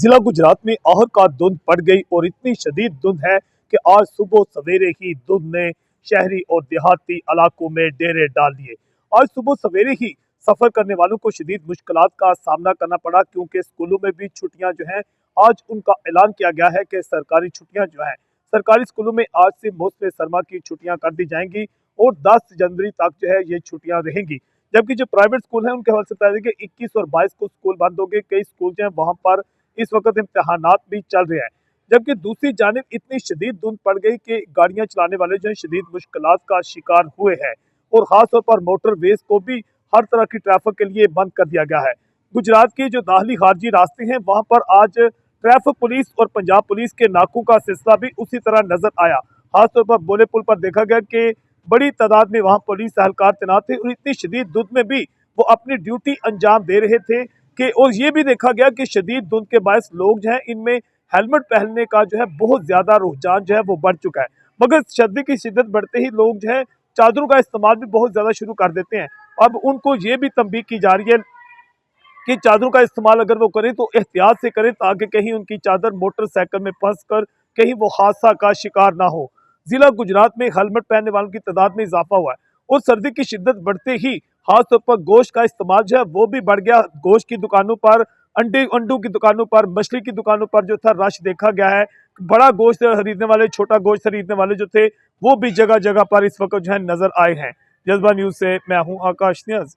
जिला गुजरात में आहर का धुंध पड़ गई और इतनी शदीद धुंध है कि आज सुबह सवेरे ही धुंध ने शहरी और देहाती इलाकों में डेरे डाल दिए। आज सुबह सवेरे ही सफर करने वालों को शदीद मुश्किलात का सामना करना पड़ा, क्योंकि स्कूलों में भी छुट्टियां जो हैं आज उनका ऐलान किया गया है कि सरकारी छुट्टियां जो हैं सरकारी स्कूलों में आज से मौसम सरमा की छुट्टियां कर दी जाएंगी और 10 जनवरी तक जो है ये छुट्टियां रहेंगी। जबकि जो प्राइवेट स्कूल हैं उनके हवाले से बताया कि 21 और 22 को स्कूल बंद हो गए। कई स्कूल जो है वहां पर इस वक्त इम्तिहानात भी चल रहे हैं। जबकि दूसरी जानिब इतनी शदीद धुंध पड़ गई कि गाड़ियां चलाने वाले जो है शदीद मुश्किलात का शिकार हुए हैं और खासतौर पर मोटरवेज को भी हर तरह की ट्रैफिक के लिए बंद कर दिया गया है। गुजरात के जो दाखिली खारजी रास्ते हैं वहां पर आज ट्रैफिक पुलिस और पंजाब पुलिस के नाकों का सिलसिला भी उसी तरह नजर आया। खासतौर पर बोले पुल पर देखा गया कि बड़ी तादाद में वहां पुलिस एहलकार तैनात थे और इतनी शदीद धुंध में भी वो अपनी ड्यूटी अंजाम दे रहे थे कि और ये भी देखा गया कि शदीद धुंध के बायस लोग जो है इनमें हेलमेट पहनने का जो है बहुत ज्यादा रुझान जो है वो बढ़ चुका है। मगर सर्दी की शिद्दत बढ़ते ही लोग जो है चादरों का इस्तेमाल भी बहुत ज्यादा शुरू कर देते हैं। अब उनको ये भी तंबीह की जा रही है कि चादरों का इस्तेमाल अगर वो करें तो एहतियात से करें, ताकि कहीं उनकी चादर मोटरसाइकिल में फंस कर कहीं वो हादसा का शिकार ना हो। जिला गुजरात में हेलमेट पहनने वालों की तादाद में इजाफा हुआ है और सर्दी की शिद्दत बढ़ते ही खासतौर पर गोश्त का इस्तेमाल जो है वो भी बढ़ गया। गोश्त की दुकानों पर, अंडों की दुकानों पर, मछली की दुकानों पर जो था रश देखा गया है। बड़ा गोश्त खरीदने वाले, छोटा गोश्त खरीदने वाले जो थे वो भी जगह जगह पर इस वक्त जो है नजर आए हैं। जज्बा न्यूज से मैं हूँ आकाश न्याज।